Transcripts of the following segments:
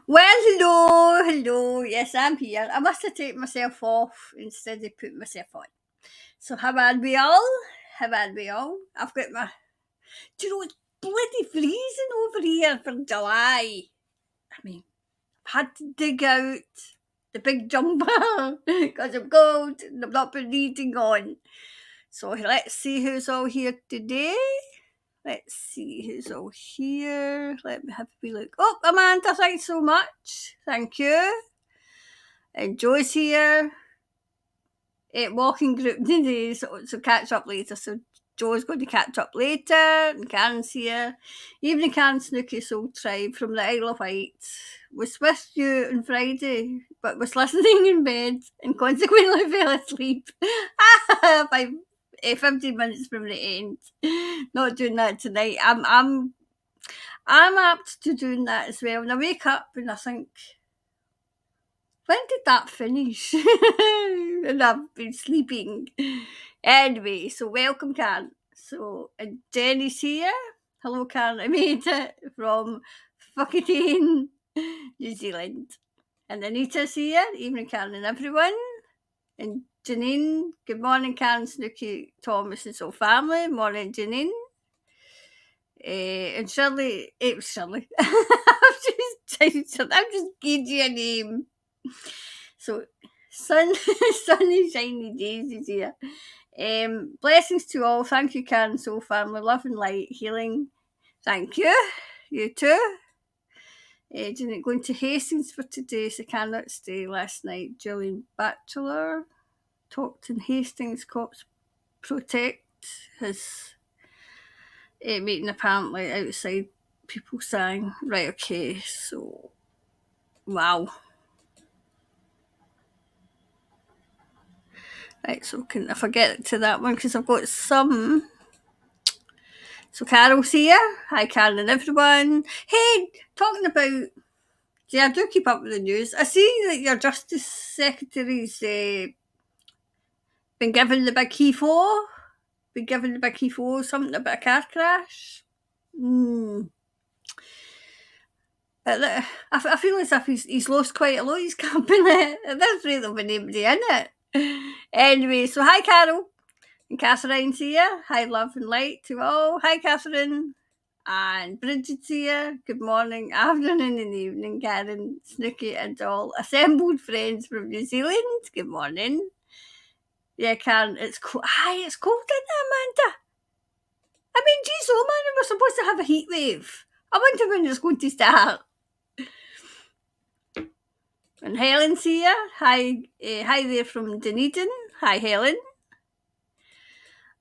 Well, hello. Yes, I'm here. I must have taken myself off instead of putting myself on. So how are we all? How are we all? I've got my. Do you know it's bloody freezing over here for July? I mean, I've had to dig out the big jumper because I'm cold and I've not been reading on. So let's see who's all here today. Let's see who's all here. Let me have a wee look. Oh, Amanda, thanks so much. Thank you. And Joe's here. Walking group today, so catch up later. So Joe's going to catch up later, and Karen's here. Evening, Karen Snooky Soul Tribe from the Isle of Wight was with you on Friday, but was listening in bed and consequently fell asleep by 15 minutes from the end. Not doing that tonight. I'm apt to doing that as well. And I wake up and I think, when did that finish? And I've been sleeping. Anyway, so welcome, Karen. So, and Jenny's here. Hello, Karen. I made it from fucking New Zealand. And Anita's here. Evening, Karen and everyone. And Janine. Good morning, Karen, Snooky, Thomas and so family. Morning, Janine. And Shirley, it was Shirley. I'm just giving you a name. So, sunny, shiny days is here. Blessings to all. Thank you, Karen Soul family. Love and light, healing. Thank you. You too. Didn't go into Hastings for today, so cannot stay last night. Julian Batchelor talked in Hastings. Cops protect his meeting apparently outside. People sang. Right, okay, so wow. Right, so if I get to that one, because I've got some. So Carol's here. Hi, Carol and everyone. Hey, talking about, I do keep up with the news. I see that your Justice Secretary's been given the big heave-ho. Something about a car crash. I feel as if he's lost quite a lot. He's company. There's really been anybody in it. Anyway, so hi, Carol. And Catherine's here. Hi, love and light to all. Hi, Catherine. And Bridget's here. Good morning, afternoon and evening, Karen, Snooky and all assembled friends from New Zealand. Good morning. Yeah, Karen, it's cold. Hi, it's cold, isn't it, Amanda? I mean, geez, oh man, we're supposed to have a heat wave. I wonder when it's going to start. And Helen's here. Hi there from Dunedin. Hi, Helen.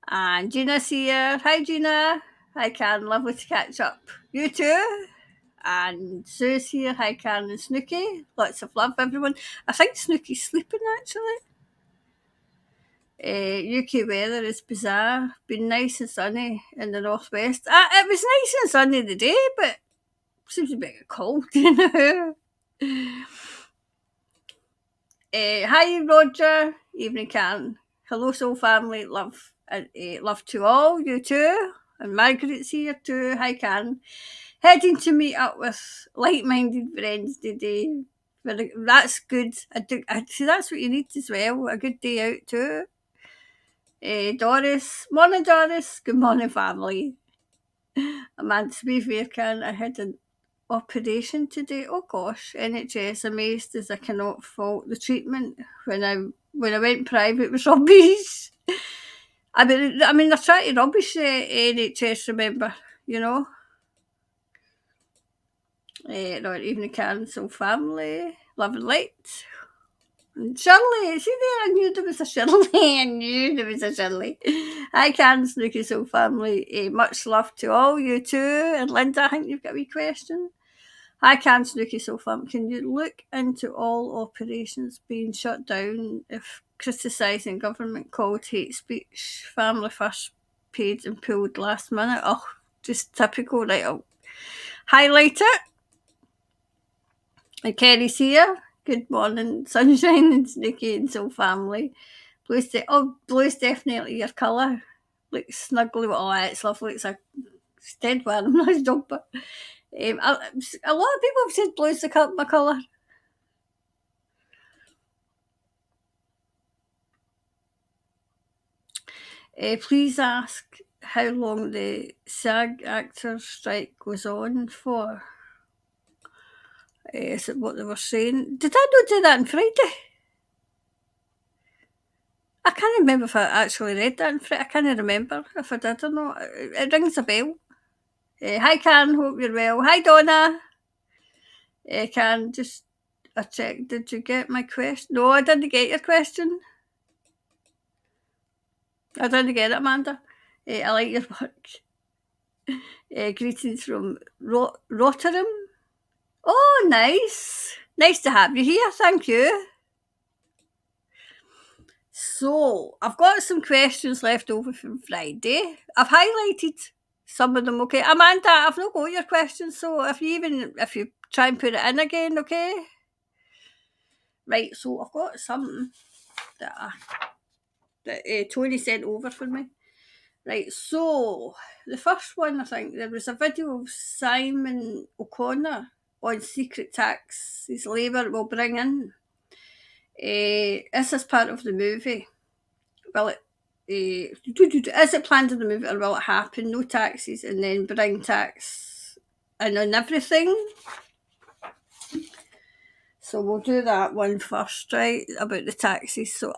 And Gina's here. Hi, Gina. Hi, Karen. Lovely to catch up. You too. And Sue's here. Hi, Karen and Snooky. Lots of love, everyone. I think Snooky's sleeping, actually. UK weather is bizarre. Been nice and sunny in the northwest. It was nice and sunny today, but seems a bit cold, you know. Hi, Roger. Evening, Karen. Hello, soul family. Love to all. You too. And Margaret's here too. Hi, Karen. Heading to meet up with like-minded friends today. That's good. I see that's what you need as well. A good day out too. Doris. Morning, Doris. Good morning, family. Amanda, to be fair, Karen, I had an operation today. Oh gosh, NHS amazed as I cannot fault the treatment. When I went private, it was rubbish. I mean, they're trying to rubbish the NHS. Remember, you know. Right, evening, Karen, so family, love and light. And Shirley, see there? I knew there was a Shirley. Hi, Karen, Snooky, so family. Much love to all you too. And Linda, I think you've got a wee question. Hi, Karen, Snooky, so family. Can you look into all operations being shut down if criticising government called hate speech? Family first paid and pulled last minute. Oh, just typical. Right, I'll highlight it. And Kerry's here. Good morning, sunshine and Snooky and so family. Blue's definitely your colour. Looks snuggly. Oh, it's lovely. It's dead warm. Nice jumper. A lot of people have said blue's my colour. Please ask how long the SAG actors strike goes on for. Is it what they were saying? Did I not do that on Friday? I can't remember if I actually read that on Friday. I can't remember if I did or not. It rings a bell. Hi, Karen. Hope you're well. Hi, Donna. Karen, just a check. Did you get my question? No, I didn't get your question. I didn't get it, Amanda. I like your work. Greetings from Rotterdam. Oh, nice. Nice to have you here. Thank you. So, I've got some questions left over from Friday. I've highlighted some of them, okay? Amanda, I've not got your questions, so if you try and put it in again, okay? Right, so I've got some that Tony sent over for me. Right, so the first one, I think, there was a video of Simon O'Connor on secret taxes Labour will bring in. This is part of the movie. Will it? Is it planned in the movie or will it happen? No taxes and then bring tax in on everything. So we'll do that one first, right? About the taxes. So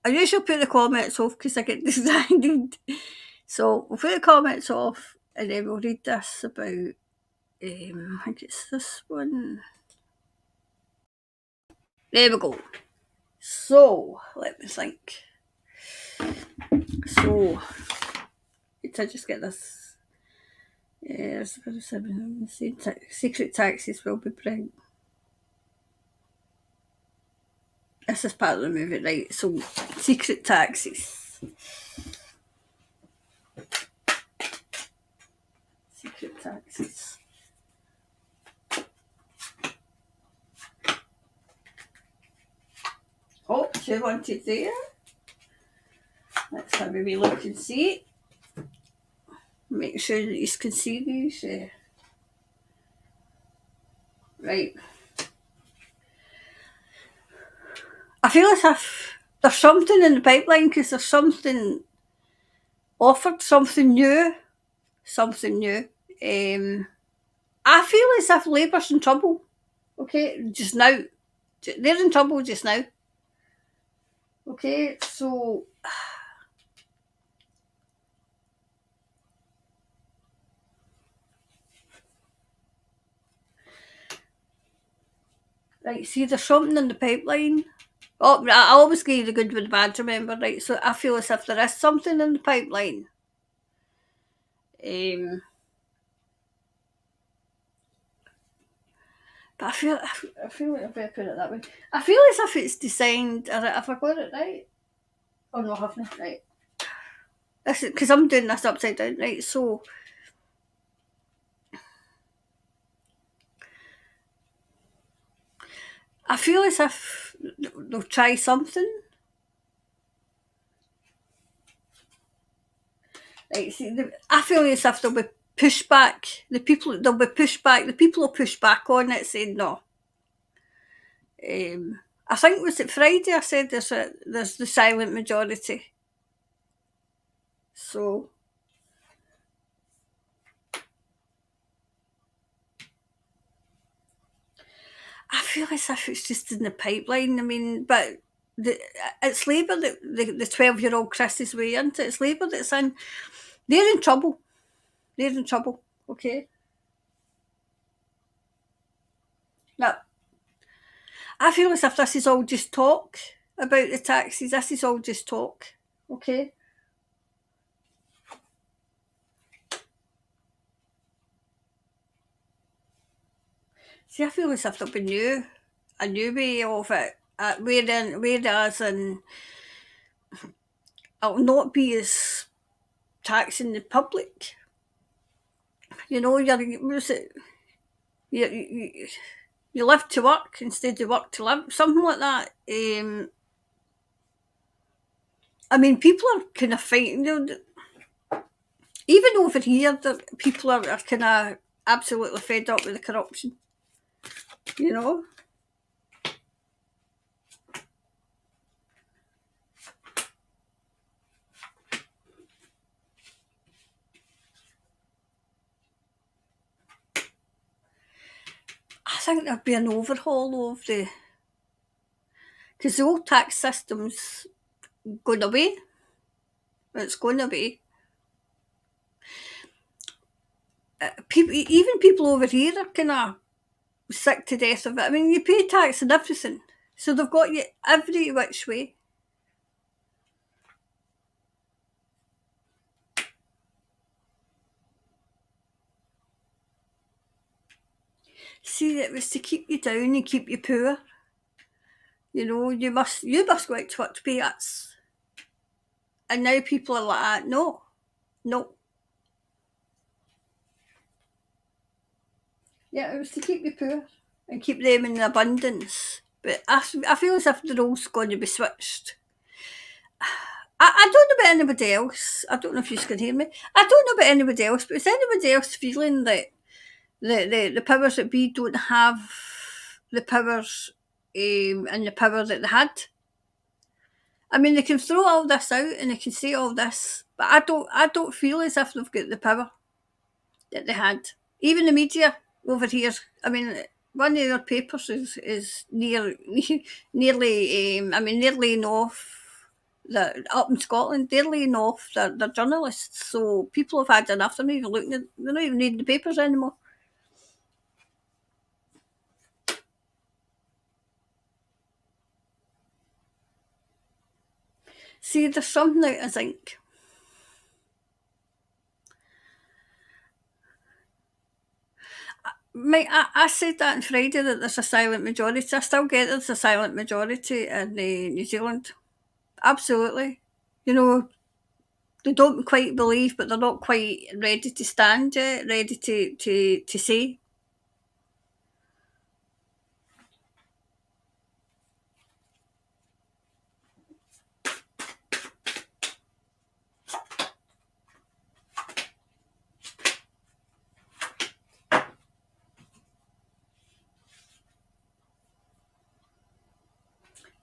I usually put the comments off because I get distracted. So we'll put the comments off and then we'll read this about, I think it's this one. There we go. So, let me think. So, to just get this. Secret taxes will be bring. This is part of the movie, right? So, secret taxes. Secret taxes. Oh, she wanted there. Let's have a wee look and see. Make sure that you can see these. Right. I feel as if there's something in the pipeline because there's something offered, something new. I feel as if Labour's in trouble. Okay, just now. They're in trouble just now. Okay, so right, see, there's something in the pipeline. Oh, I always give you the good with the bad, remember, right? So I feel as if there is something in the pipeline. But I feel like if I put it that way, I feel as if it's designed. Have I got it right? Oh no, I haven't. Right. This is because I'm doing this upside down, right? So I feel as if they'll try something. Right, see, I feel as if there'll be pushback. There'll be pushback. The people will push back on it, saying no. I think was it Friday. I said there's the silent majority. So I feel as if it's just in the pipeline. I mean, but it's Labour that the 12-year-old Chris is way into. It's Labour that's in. They're in trouble. They're in trouble. Okay. Now, I feel as if this is all just talk about the taxes. This is all just talk. Okay. See, I feel as if there'll be a new way of it. Whereas it'll not be as taxing the public. You know, you live to work instead of work to live, something like that. I mean, people are kind of fighting. Even over here, people are kind of absolutely fed up with the corruption, you know. I think there'd be an overhaul of because the old tax system's going away. It's going away. Even people over here are kind of sick to death of it. I mean, you pay tax and everything, so they've got you every which way. See, it was to keep you down and keep you poor. You know, you must go out to work to pay us. And now people are like, no, no. Yeah, it was to keep you poor and keep them in abundance. But I feel as if the role's going to be switched. I don't know about anybody else. I don't know if you can hear me. I don't know about anybody else, but is anybody else feeling that the powers that be don't have the powers and the power that they had? I mean, they can throw all this out and they can say all this, but I don't feel as if they've got the power that they had. Even the media over here. I mean, one of their papers is nearly. I mean, they're laying off. Up in Scotland, they're laying off their journalists. So people have had enough. They're not even looking at. They're not even reading the papers anymore. See, there's something out of zinc. Mate, I said that on Friday that there's a silent majority. I still get there's a silent majority in New Zealand. Absolutely. You know, they don't quite believe, but they're not quite ready to stand yet, ready to say.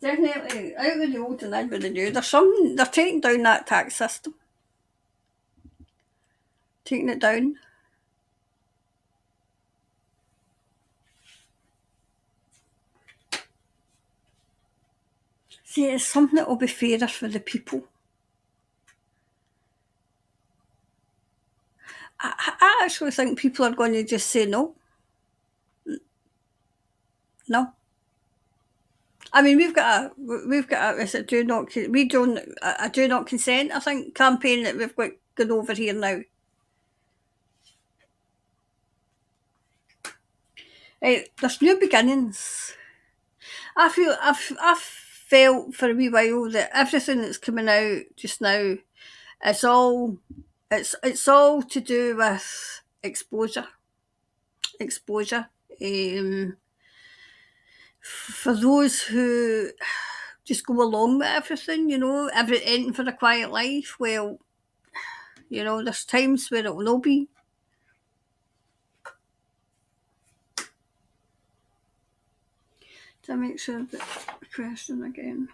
Definitely out with the old and in with the new. They're taking down that tax system. Taking it down. See, it's something that will be fairer for the people. I actually think people are going to just say no. No. I mean, we've got a is it do not we don't a do not consent. I think campaign that we've got going over here now. Right, there's new beginnings. I've felt for a wee while that everything that's coming out just now, it's all to do with exposure. Exposure. For those who just go along with everything, you know, everything for a quiet life, well, you know, there's times where it will be. To make sure that the question again.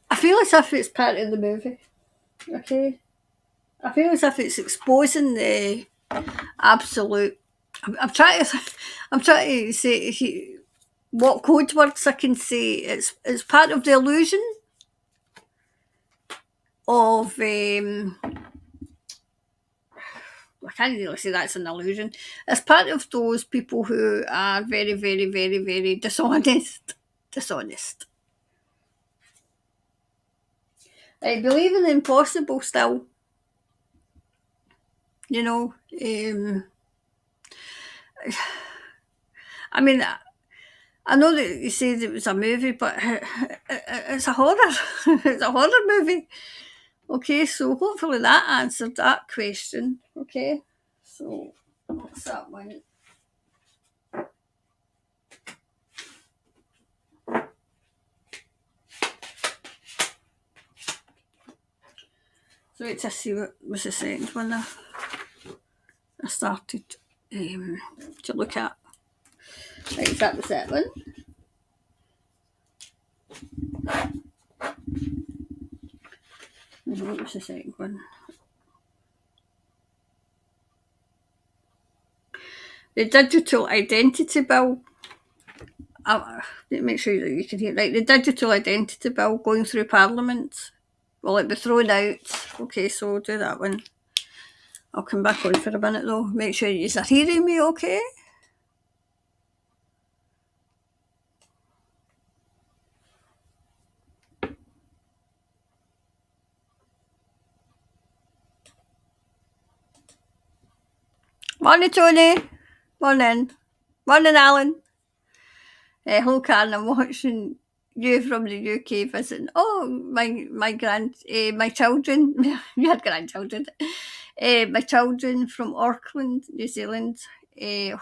I feel as if it's part of the movie. Okay. I feel as if it's exposing the absolute. I'm trying to say what code words I can say. It's part of the illusion of. I can't really say that's an illusion. It's part of those people who are very, very, very, very dishonest. Dishonest. I believe in the impossible still. You know, I mean, I know that you said it was a movie, but it's a horror. It's a horror movie. Okay, so hopefully that answered that question. Okay, so what's that one? So let's just see what was the second one I started to look at. Right, is that the second one? What was the second one? The Digital Identity Bill. Make sure that you can hear. Right, the Digital Identity Bill going through Parliament. Will it be thrown out? Okay, so we'll do that one. I'll come back on for a minute though. Make sure you're hearing me okay. Morning, Tony. Morning. Morning, Alan. Hello, Karen. I'm watching you from the UK visiting. Oh, my children. You had grandchildren. My children from Auckland, New Zealand.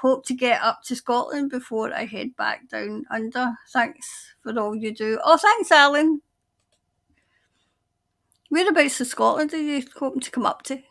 Hope to get up to Scotland before I head back down under. Thanks for all you do. Oh, thanks, Alan. Whereabouts in Scotland are you hoping to come up to?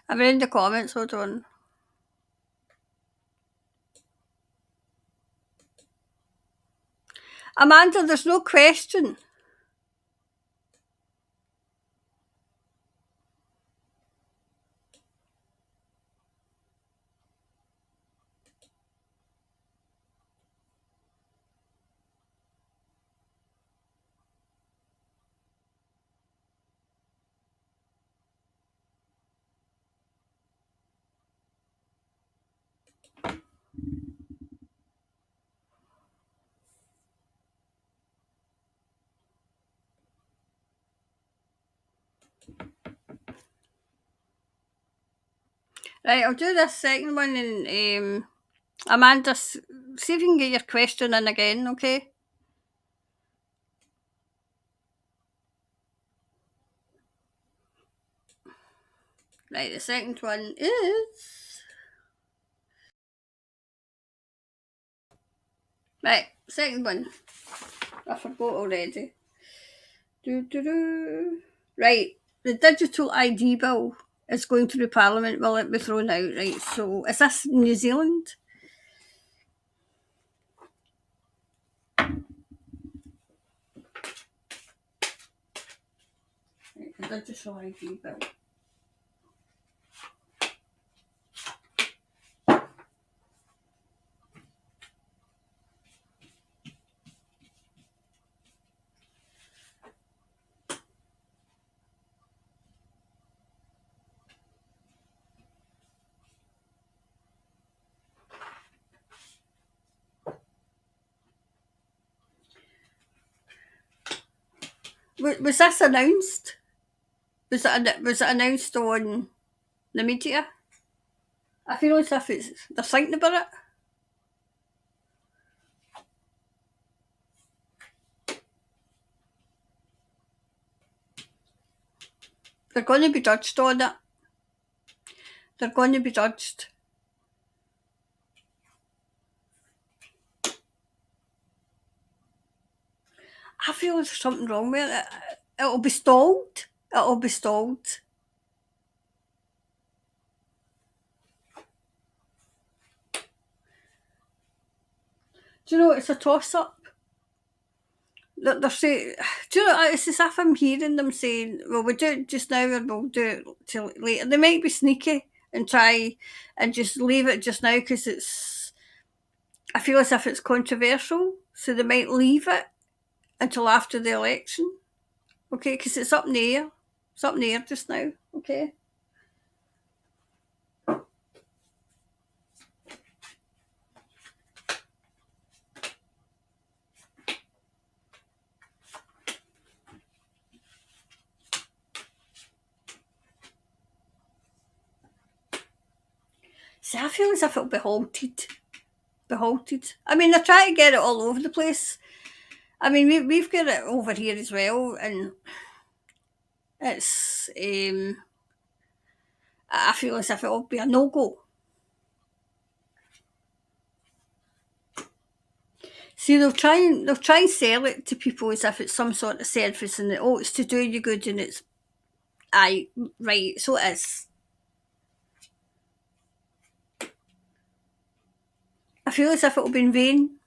I'm in the comments, hold on. Amanda, there's no question. Right, I'll do this second one and Amanda, see if you can get your question in again, okay? Right, the second one is... Right, second one. I forgot already. Right, the Digital ID Bill is going through Parliament. Will it be thrown out? Right, so is this New Zealand? Right, the Digital ID Bill. Was this announced? Was it announced on the media? I feel as if they're thinking about it. They're going to be judged on it. They're going to be judged. I feel there's something wrong with it. It'll be stalled. It'll be stalled. Do you know, it's a toss-up. They're saying, do you know, it's as if I'm hearing them saying, well, we'll do it just now or we'll do it till later. They might be sneaky and try and just leave it just now because I feel as if it's controversial, so they might leave it until after the election, okay, because it's up in the air. It's up in the air just now, okay. See, I feel as if it'll be halted. I mean, they're trying to get it all over the place. I mean, we've got it over here as well, and it's. I feel as if it'll be a no-go. See, they'll try and sell it to people as if it's some sort of service, and it's to do you good, and it's aye, right, so it is. I feel as if it'll be in vain.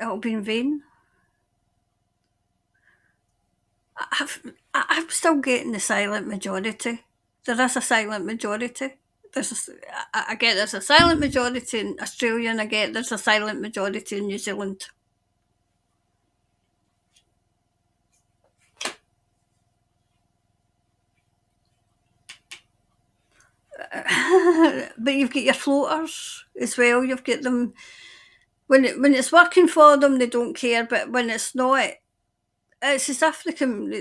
It'll be in vain. I'm still getting the silent majority. There is a silent majority. I get there's a silent majority in Australia, and I get there's a silent majority in New Zealand. But you've got your floaters as well. You've got them when it's working for them, they don't care. But when it's not, it's as if they come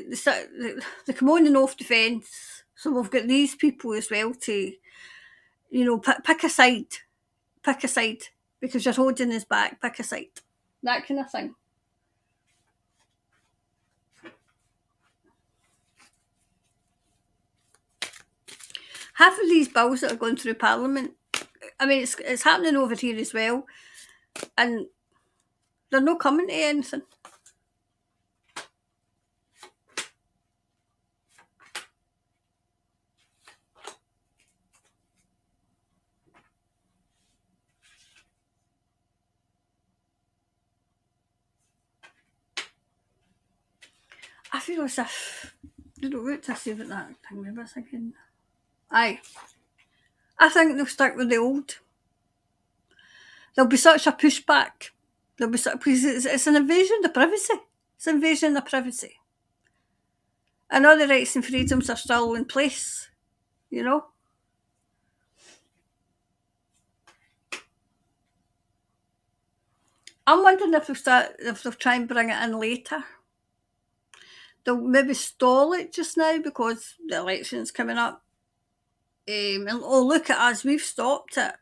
on and off the fence. So we've got these people as well to, pick a side, because you're holding his back. Pick a side, that kind of thing. Half of these bills that are going through Parliament, I mean, it's happening over here as well, and they're not coming to anything. I feel as if, what to say about that thing, maybe again. Aye. I think they'll stick with the old. There'll be such a pushback. Because it's an invasion of privacy. It's an invasion of privacy. And all the rights and freedoms are still in place, I'm wondering if they'll try and bring it in later. They'll maybe stall it just now because the election's coming up. And look at us, we've stopped it.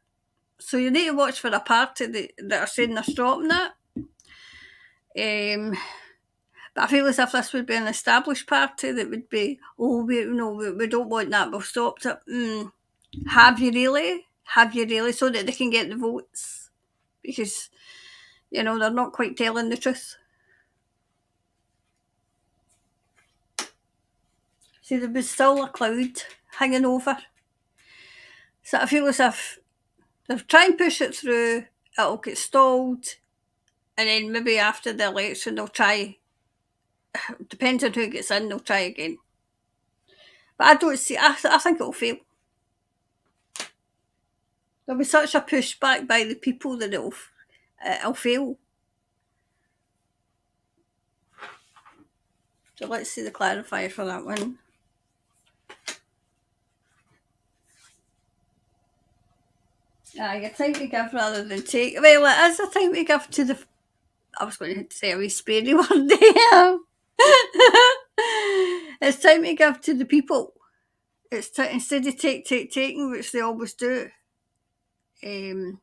So you need to watch for a party that are saying they're stopping it. But I feel as if this would be an established party that would be, we don't want that, we've stopped it. Have you really? So that they can get the votes? Because, they're not quite telling the truth. See, there was still a cloud hanging over. So I feel as if they'll try and push it through, it'll get stalled, and then maybe after the election they'll try, depends on who gets in, they'll try again. But I don't see, I think it'll fail. There'll be such a pushback by the people that it'll fail. So let's see the clarifier for that one. A time to give rather than take. Well, it is a time to give to the. I was going to say a wee sparey word there. It's time to give to the people. It's instead of taking, which they always do. Can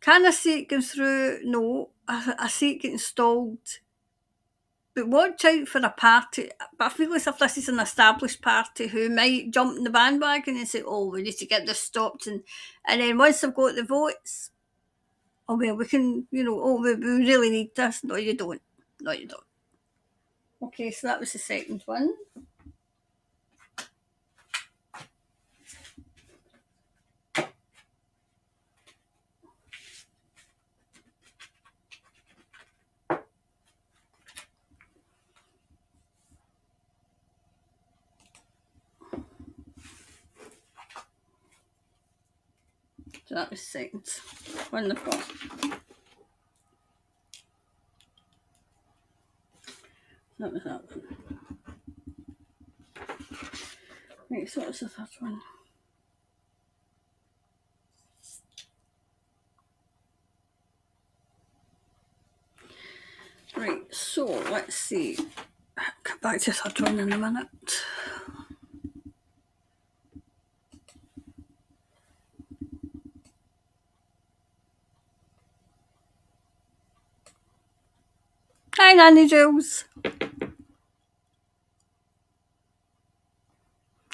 I see it going through? No, I see it getting stalled. But watch out for a party. But I feel as if this is an established party who might jump in the bandwagon and say, "Oh, we need to get this stopped," and then once they've got the votes, oh well, we can, we really need this. No, you don't. Okay, so that was the second one. So that was second. One they've got. That was that one. Right, so what's the third one? Right, so let's see. I'll come back to the third one in a minute. Hi, Nanny Jules.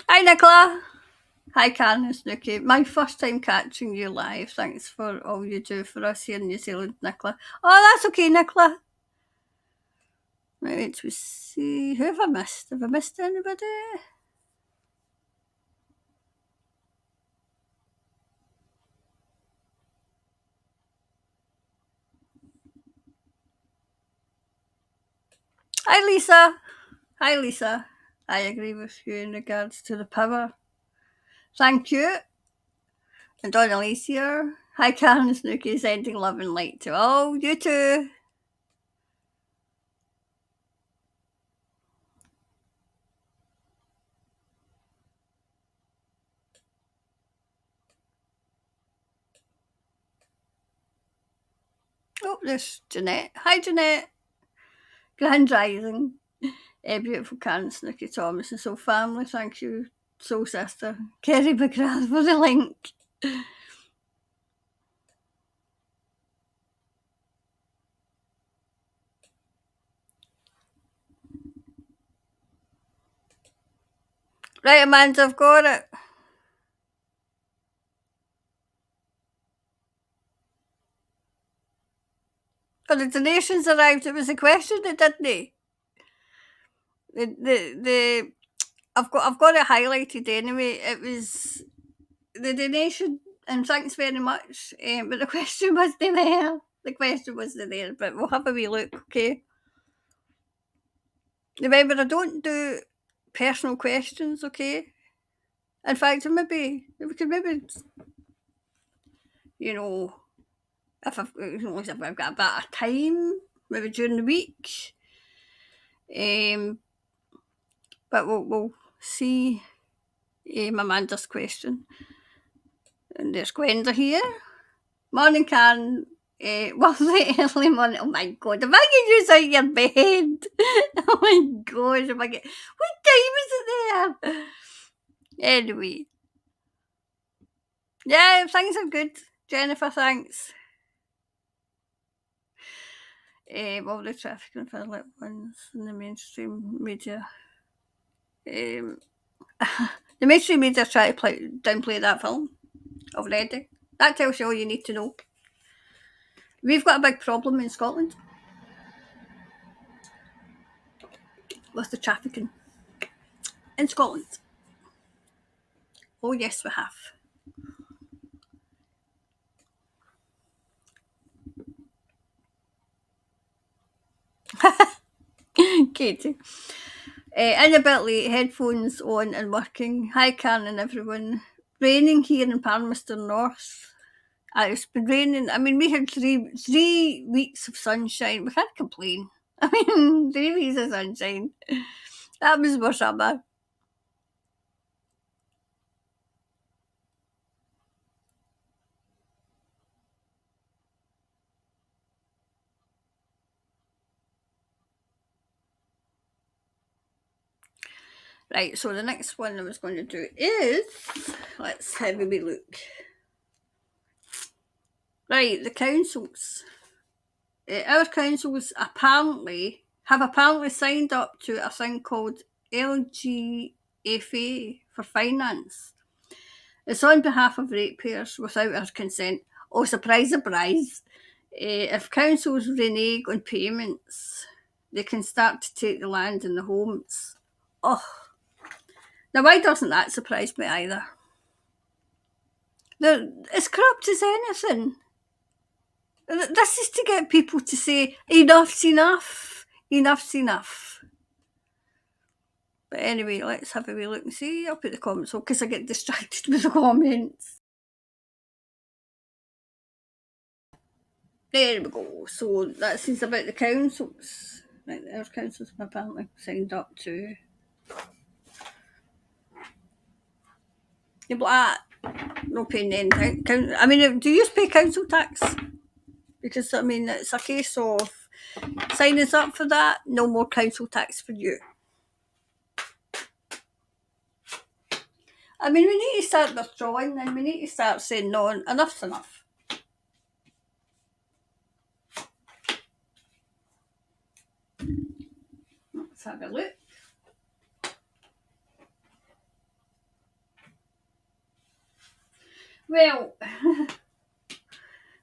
Hi, Nicola. Hi, Karen and Snooky. My first time catching you live. Thanks for all you do for us here in New Zealand, Nicola. Oh, that's okay, Nicola. Right, let's see. Who have I missed? Have I missed anybody? Hi, Lisa. Hi, Lisa. I agree with you in regards to the power. Thank you. And Donnelly's here. Hi, Karen and Snooky, sending love and light to all. You too. Oh, there's Jeanette. Hi, Jeanette. Grand Rising. Beautiful Karen, Snooky Thomas, and Soul Family. Thank you, Soul Sister. Kerry McGrath for the link. Right, Amanda, I've got it. But the donations arrived. It was a question, didn't they? The I've got it highlighted anyway. It was the donation, and thanks very much. But the question wasn't there. The question wasn't there, but we'll have a wee look, okay? Remember, I don't do personal questions, okay? In fact, maybe we could maybe, you know, if I've got a bit of time, maybe during the week. But we'll see. Amanda's question. And there's Gwenda here. Morning, Karen. Was it early morning? Oh my god, if I get you out of your bed. Oh my gosh, if I get. What time is it there? Anyway. Yeah, things are good. Jennifer, thanks. All the traffic and little ones in the mainstream media. The mainstream media try to downplay that film already. That tells you all you need to know. We've got a big problem in Scotland with the trafficking in Scotland. Oh yes, we have. Katie. In a bit late, headphones on and working. Hi, Karen and everyone. Raining here in Palmerston North. It's been raining. I mean, we had three weeks of sunshine. We can't complain. I mean, 3 weeks of sunshine. That was more summer. Right, so the next one I was going to do is, let's have a wee look. Right, the councils. Our councils have apparently signed up to a thing called LGFA for finance. It's on behalf of ratepayers without our consent. Oh, surprise, surprise. If councils renege on payments, they can start to take the land and the homes. Oh, now why doesn't that surprise me either? They're as corrupt as anything. This is to get people to say, enough's enough, enough's enough. But anyway, let's have a wee look and see. I'll put the comments on because I get distracted with the comments. There we go. So that is about the councils. Right, there's councils apparently signed up to. Yeah, but no paying anything. I mean, do you pay council tax? Because I mean, it's a case of signing us up for that. No more council tax for you. I mean, we need to start withdrawing, and we need to start saying no. Enough's enough. Let's have a look. Well,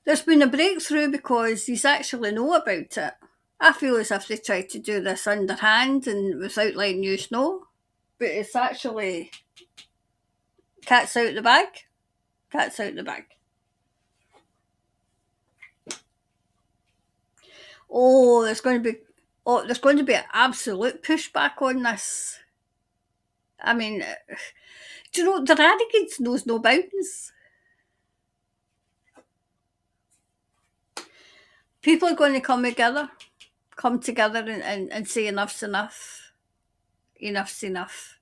there's been a breakthrough because you actually know about it. I feel as if they tried to do this underhand and without letting you know, but it's actually cat's out the bag. Cat's out the bag. Oh, there's going to be an absolute pushback on this. I mean, do you know the Radicals knows no bounds. People are going to come together and say enough's enough. Enough's enough.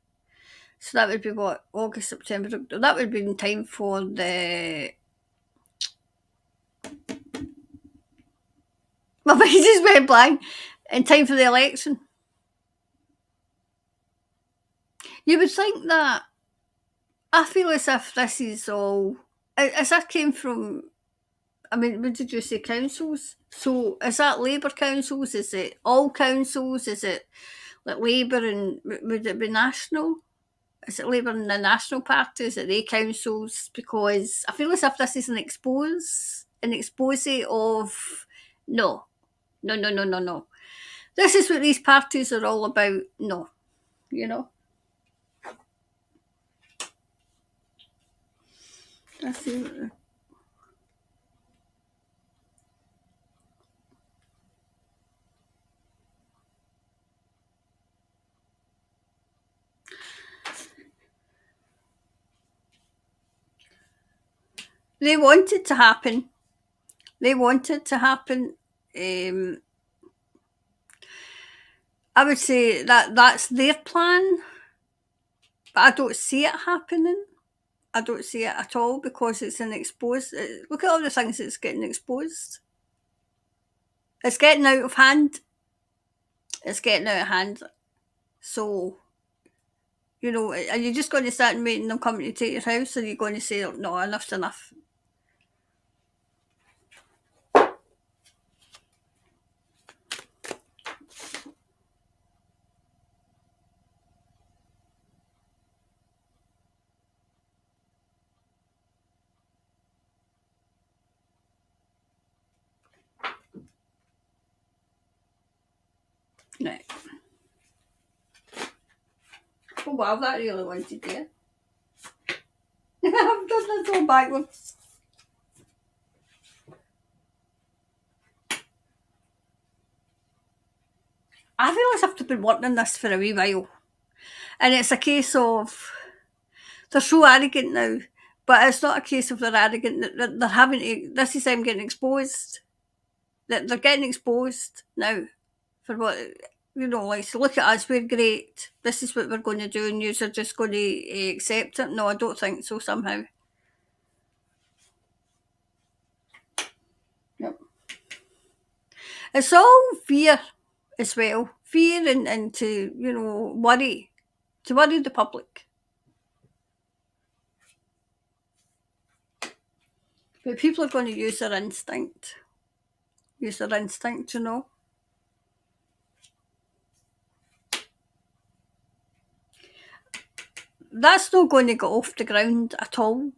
So that would be what, August, September, October. That would be in time for the. My mind just went blank. In time for the election. You would think that. I feel as if this is all. As that came from. I mean, what did you say, councils? So is that Labour councils? Is it all councils? Is it like Labour and would it be national? Is it Labour and the National Party? Is it the councils? Because I feel as if this is an expose of no. This is what these parties are all about. No, you know. I see. They want it to happen. They want it to happen. I would say that that's their plan, but I don't see it happening. I don't see it at all because it's an exposed. Look at all the things that's getting exposed. It's getting out of hand. It's getting out of hand. So, you know, are you just going to start making them come to take your house, or are you going to say, no, enough's enough? Right. Oh wow, that really wanted there. I've done this all backwards. I feel as if I've been working on this for a wee while. And it's a case of they're so arrogant now. But it's not a case of they're arrogant, they're having to, this is them getting exposed. They're getting exposed now for what, you know, like, so look at us, we're great. This is what we're going to do, and you are just going to accept it. No, I don't think so somehow. Yep. It's all fear as well. Fear and to, you know, worry. To worry the public. But people are going to use their instinct. Use their instinct, you know. That's not going to get off the ground at all.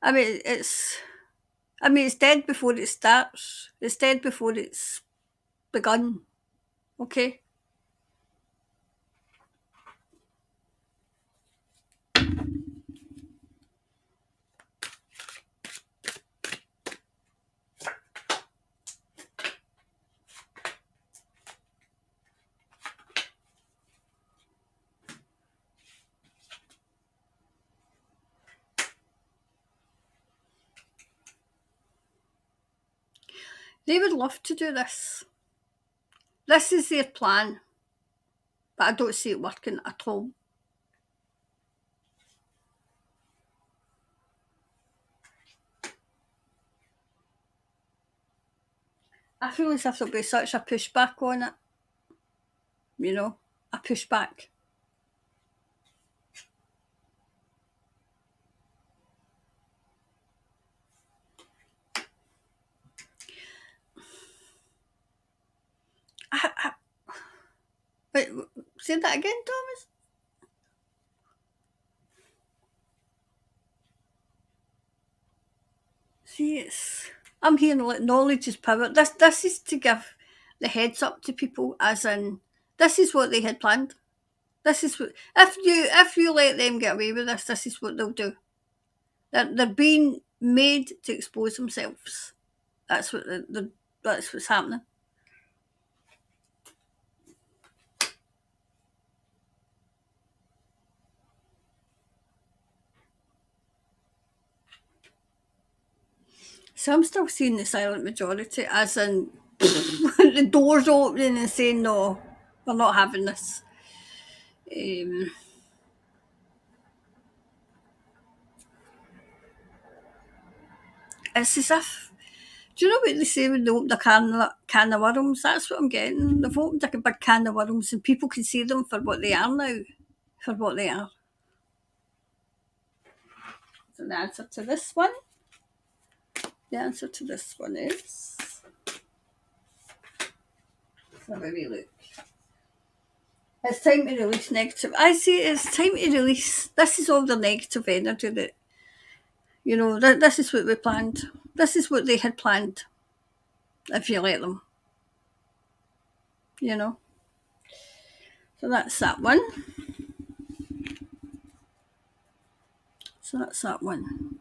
I mean, it's dead before it starts. It's dead before it's begun. Okay? They would love to do this. This is their plan, but I don't see it working at all. I feel as if there'll be such a pushback on it, a pushback. Wait, say that again, Thomas? See, I'm hearing like knowledge is power. This is to give the heads up to people, as in this is what they had planned. This is what if you let them get away with this, this is what they'll do. They're being made to expose themselves. That's what that's what's happening. So I'm still seeing the silent majority, as in the doors opening and saying no, we're not having this. Um, it's as if, do you know what they say when they open a can of worms? That's what I'm getting. They've opened like a big can of worms, and people can see them for what they are now. For what they are. So the answer to this one. The answer to this one is. Let's have a wee look. It's time to release negative. I see it's time to release. This is all the negative energy that, this is what we planned. This is what they had planned, if you let them. So that's that one. So that's that one.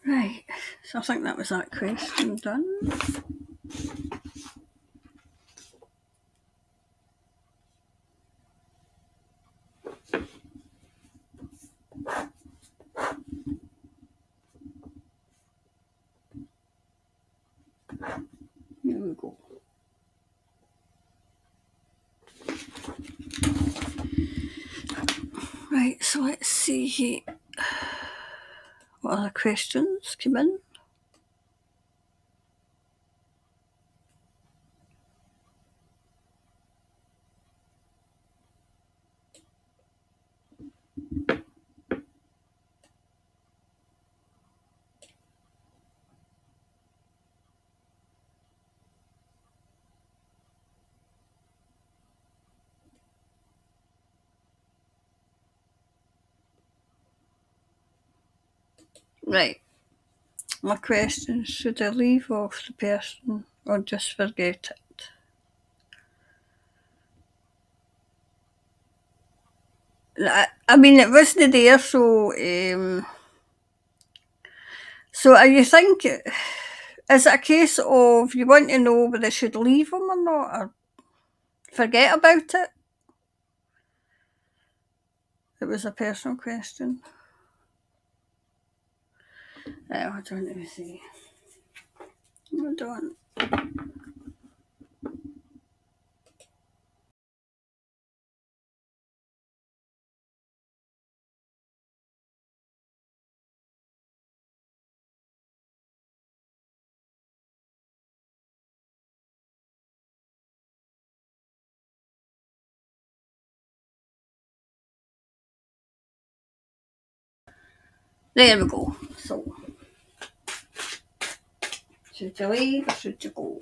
Right, so I think that was that question done. Here we go. Right, so let's see what other questions come in. Right. My question, should I leave off the person or just forget it? I mean, it wasn't there, so are you thinking, is it a case of you want to know whether I should leave them or not, or forget about it? It was a personal question. I don't let me see. I don't. There we go. So, should you leave or should you go?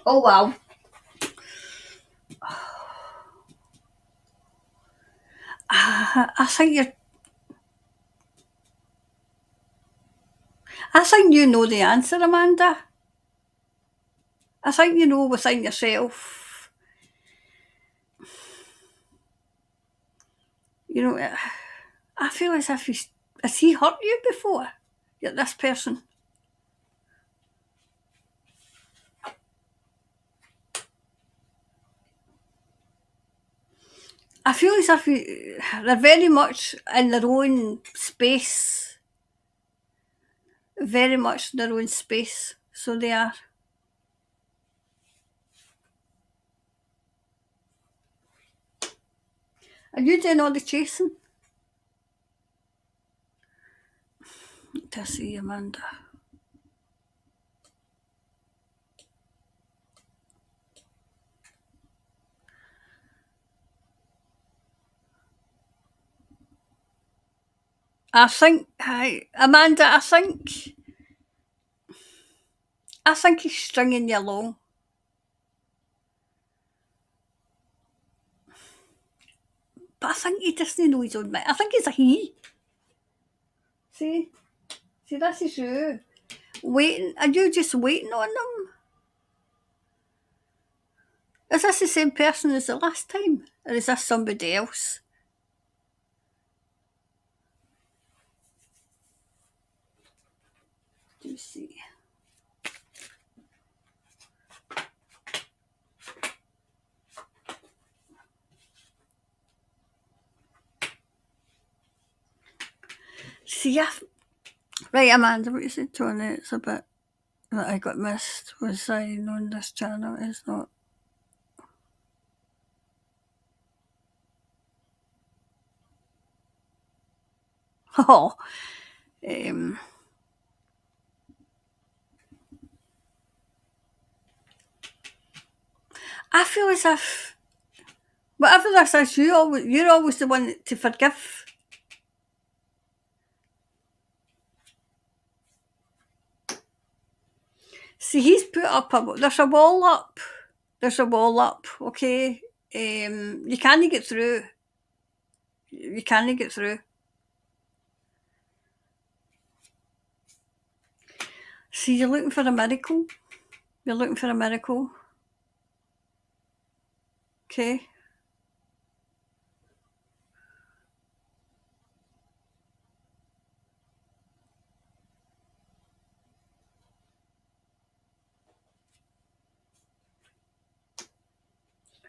Oh wow. I think you know the answer, Amanda. I think you know within yourself, you know, I feel as if has he hurt you before? Yeah, this person. I feel as if they're very much in their own space, very much in their own space. So they are. Are you doing all the chasing? To see Amanda. I think, hi, Amanda. I think he's stringing you along. But I think he doesn't know his own mind. I think it's a he. See, this is you waiting. Are you just waiting on them? Is this the same person as the last time, or is this somebody else? Do you see? See, right, Amanda, what you said, Tony, it's a bit that I got missed was saying on this channel is not. Oh, I feel as if whatever this is, you're always the one to forgive. See, he's put up there's a wall up. There's a wall up, okay? You can't get through. You can't get through. See, you're looking for a miracle. You're looking for a miracle. Okay?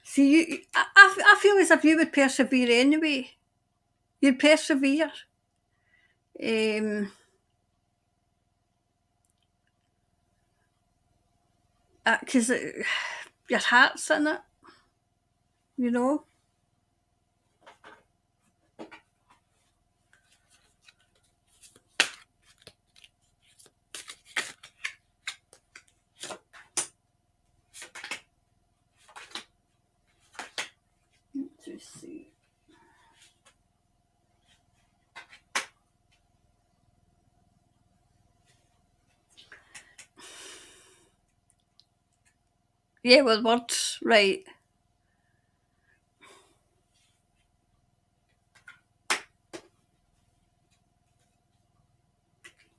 See, I feel as if you would persevere anyway. You'd persevere. Because your heart's in it, you know. Let's see. Yeah, with words, right.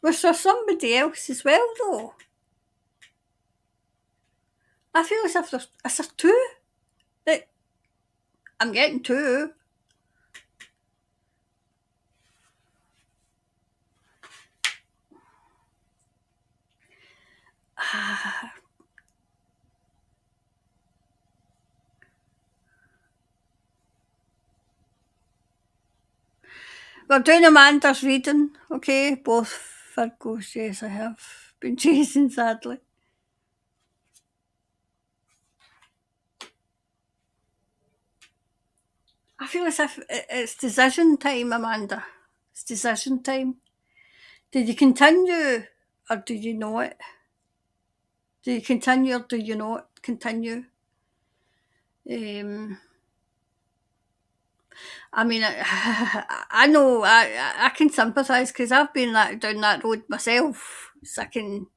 Was there somebody else as well, though? I feel as if there's two. That I'm getting two. We're doing Amanda's reading, okay? Both Virgos, yes, I have been chasing, sadly. I feel as if it's decision time, Amanda. It's decision time. Did you continue or did you not? Do you continue or do you not continue? I mean, I know I can sympathise because I've been down that road myself, so I can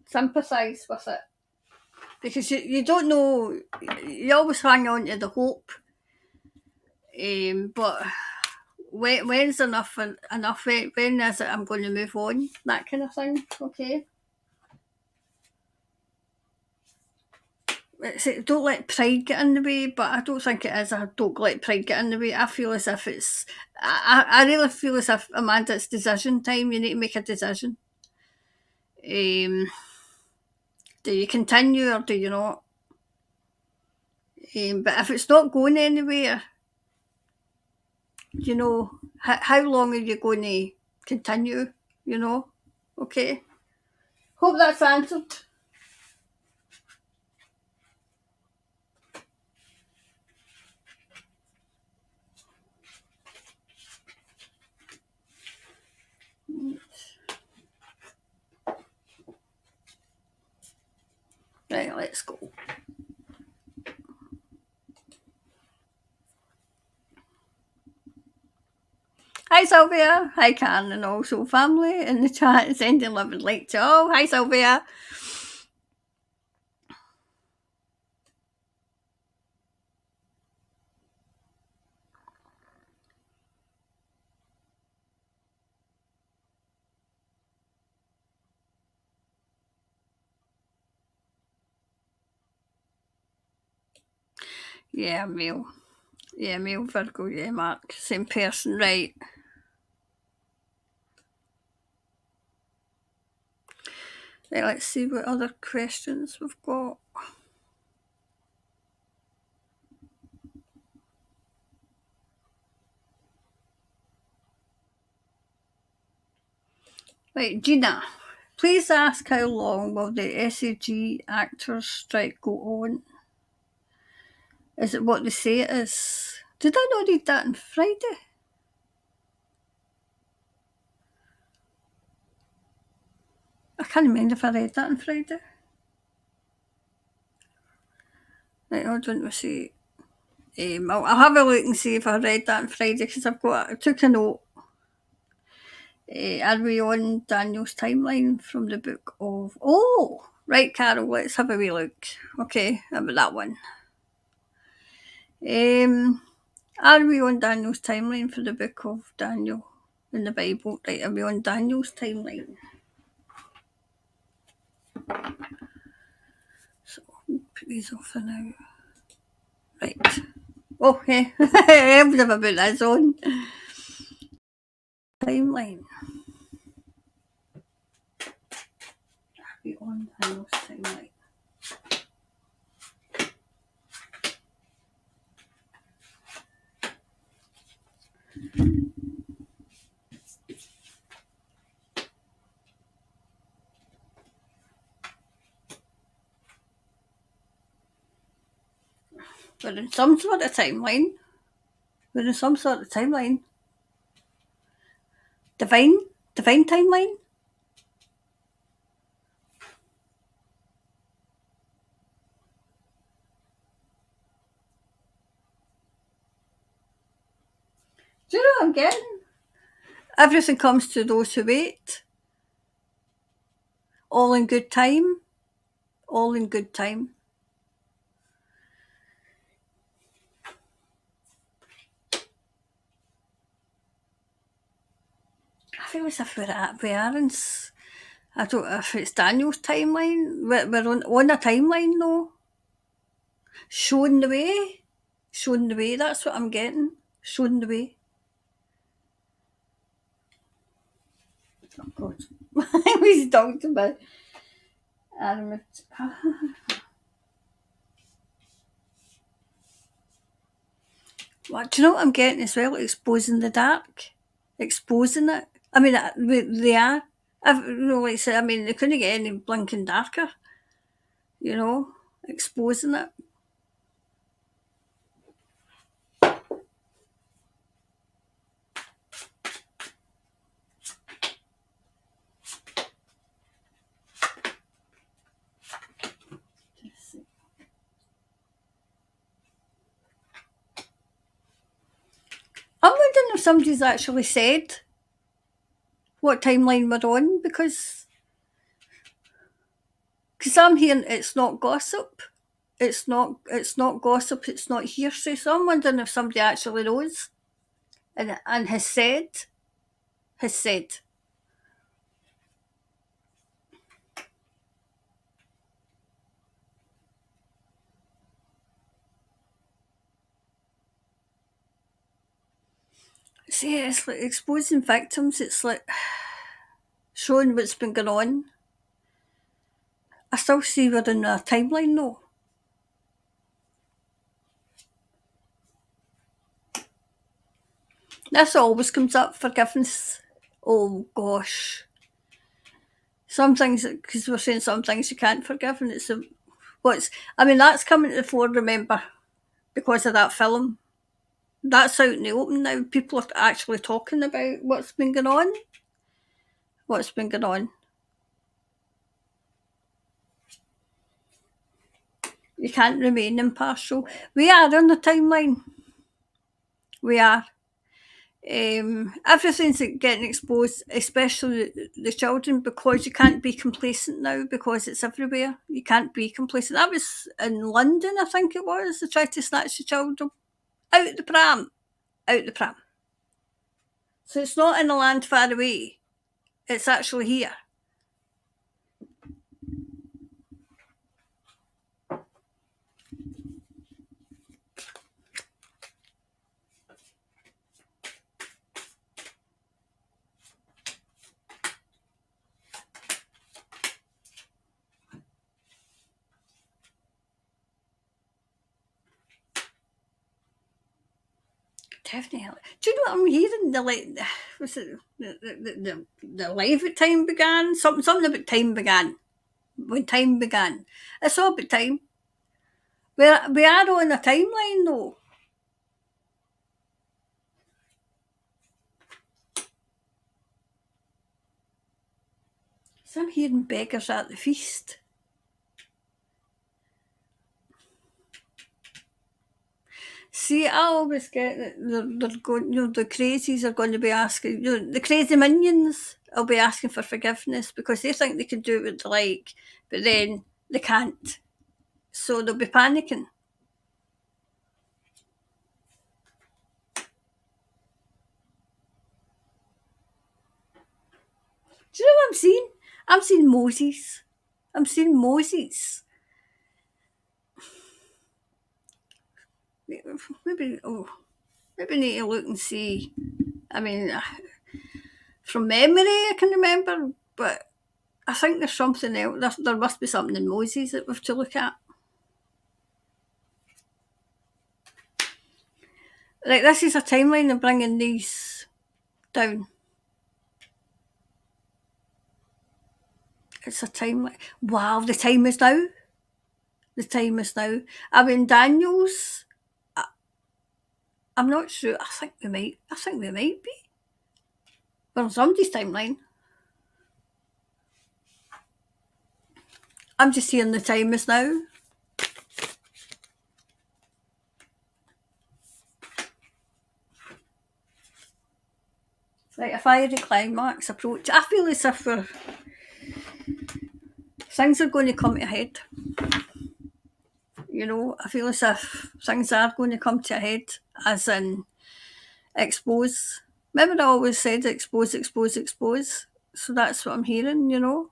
sympathise with it because you don't know, you always hang on to the hope, but when's enough? When is it I'm going to move on? That kind of thing. Okay. don't let pride get in the way, but I don't think it is a don't let pride get in the way. I feel as if it's, I really feel as if, Amanda, it's decision time. You need to make a decision. Do you continue or do you not? But if it's not going anywhere, how long are you going to continue? Okay. Hope that's answered. Right, let's go. Hi Sylvia, hi Karen, and also family in the chat sending love and light to all. Hi Sylvia. Yeah, male. Yeah, male Virgo, yeah, Mark. Same person, right. Right, let's see what other questions we've got. Right, Gina, please ask how long will the SAG actors strike go on? Is it what they say it is? Did I not read that on Friday? I can't remember if I read that on Friday. Right, hold on, we see. I'll have a look and see if I read that on Friday because I took a note. Are we on Daniel's timeline from the book of? Oh, right, Carol. Let's have a wee look. Okay, about that one. Are we on Daniel's timeline for the book of Daniel in the Bible? Right, are we on Daniel's timeline? So put these off for now. Right. Okay, I would have about this on timeline. Are we on Daniel's timeline? We're in some sort of timeline. Divine timeline. Do you know what I'm getting? Everything comes to those who wait. All in good time. All in good time. I feel as if we're at Aaron's. I don't know if it's Daniel's timeline. We're on a timeline though. Showing the way. Showing the way, that's what I'm getting. Showing the way. Oh God. I was talking about Aaron. Well, do you know what I'm getting as well? Exposing the dark. Exposing it. I mean, they are. Like I said, I mean, they couldn't get any blinking darker. Exposing it. I'm wondering if somebody's actually said what timeline we're on because I'm hearing it's not gossip. It's not gossip, it's not hearsay. So I'm wondering if somebody actually knows and has said. See, it's like exposing victims. It's like showing what's been going on. I still see we're in a timeline though. This always comes up, forgiveness. Oh gosh. Some things, because we're saying some things you can't forgive, and it's I mean, that's coming to the fore, remember, because of that film. That's out in the open now. People are actually talking about what's been going on. What's been going on. You can't remain impartial. We are on the timeline. We are. Everything's getting exposed, especially the children, because you can't be complacent now because it's everywhere. You can't be complacent. That was in London, I think it was. They tried to snatch the child up out the pram. Out the pram. So it's not in a land far away. It's actually here. Definitely. Do you know what I'm hearing? Was it the life at time began? Something about time began. When time began. It's all about time. We are on a timeline though. So I'm hearing beggars at the feast. See, I always get that they're going, the crazies are going to be asking, the crazy minions will be asking for forgiveness because they think they can do what they like, but then they can't. So they'll be panicking. Do you know what I'm seeing? I'm seeing Moses. I'm seeing Moses. Maybe, maybe need to look and see. I mean, from memory, I can remember, but I think there's something else. There must be something in Moses that we have to look at. Like, this is a timeline of bringing these down. It's a timeline. Wow, the time is now. The time is now. I mean, Daniel's. I'm not sure. I think we might. I think we might be. We're on somebody's timeline. I'm just hearing the time is now. Like a fiery climax approach. I feel as if things are going to come to a head. You know, I feel as if things are going to come to a head, as in expose. Remember I always said expose, expose, expose? So that's what I'm hearing, you know.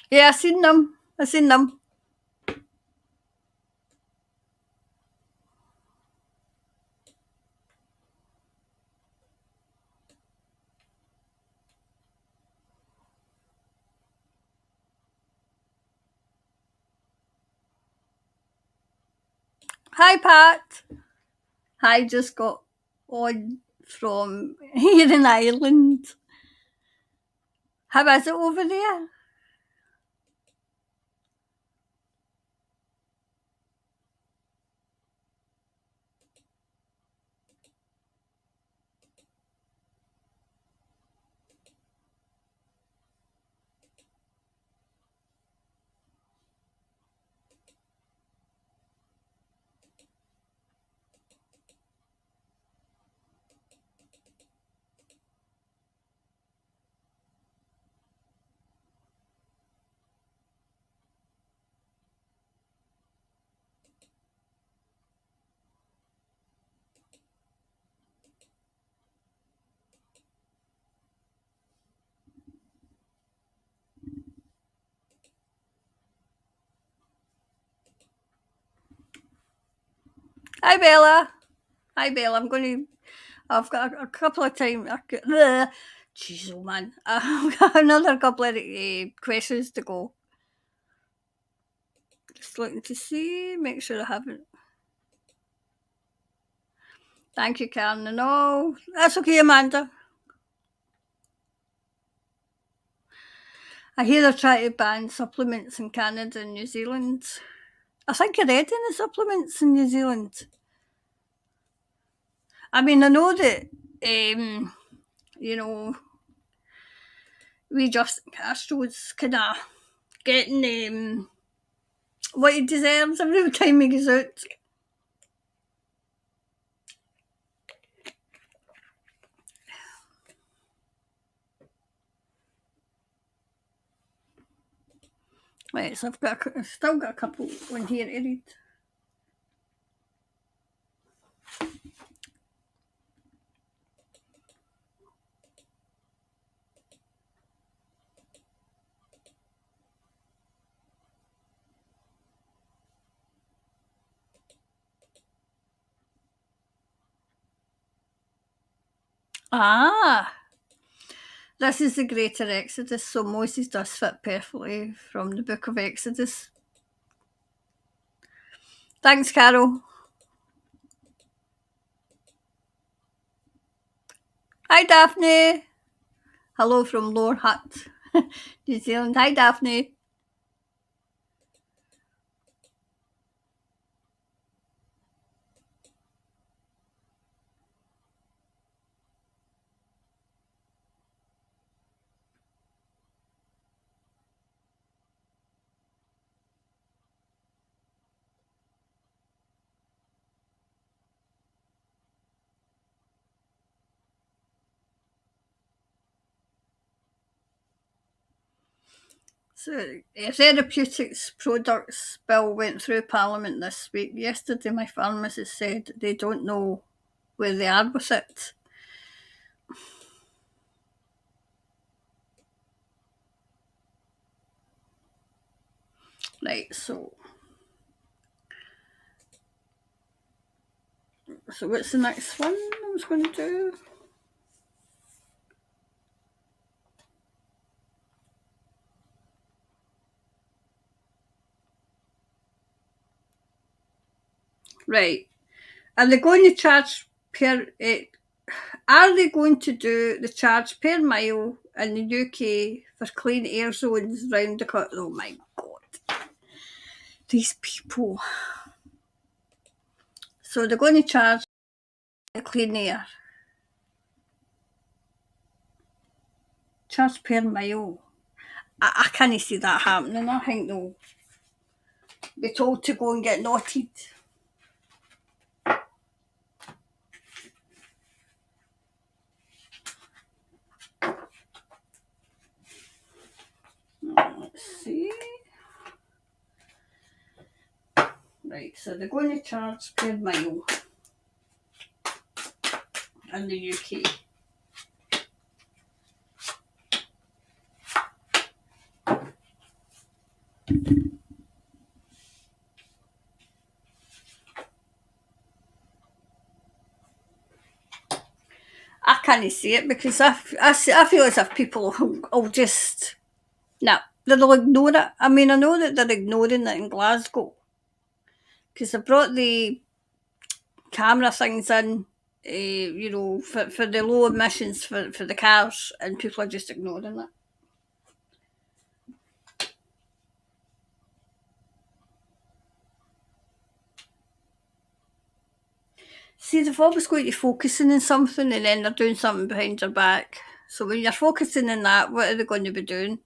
Yeah, I seen them. I seen them. Hi, Pat. I just got on from here in Ireland. How is it over there? Hi, Bella. Hi, Bella. I've got a couple of times. Jeez, oh man. I've got another couple of questions to go. Just looking to see, make sure I haven't. Thank you, Karen. No, that's okay, Amanda. I hear they're trying to ban supplements in Canada and New Zealand. I think you're adding the supplements in New Zealand. I mean, I know that, you know, we Justin Castro's kind of getting what he deserves every time he goes out. Right, so I've still got a couple on here to read. Ah, this is the Greater Exodus, so Moses does fit perfectly from the Book of Exodus. Thanks, Carol. Hi, Daphne. Hello from Lower Hutt, New Zealand. Hi, Daphne. So, a therapeutics products bill went through Parliament this week. Yesterday, my pharmacist said they don't know where they are with it. Right, so what's the next one I was going to do? Right, are they going to charge per? Are they going to do the charge per mile in the UK for clean air zones round the country? Oh my god, these people! So they're going to charge clean air. Charge per mile. I can't see that happening. I think they'll be told to go and get knotted. Let's see. Right, so they're going to charge per mile in the UK. I can't see it because I feel as if people will just, no, they'll ignore it. I mean, I know that they're ignoring it in Glasgow because they brought the camera things in, for the low emissions for the cars, and people are just ignoring it. See, they've always got you focusing on something and then they're doing something behind your back. So when you're focusing on that, what are they going to be doing?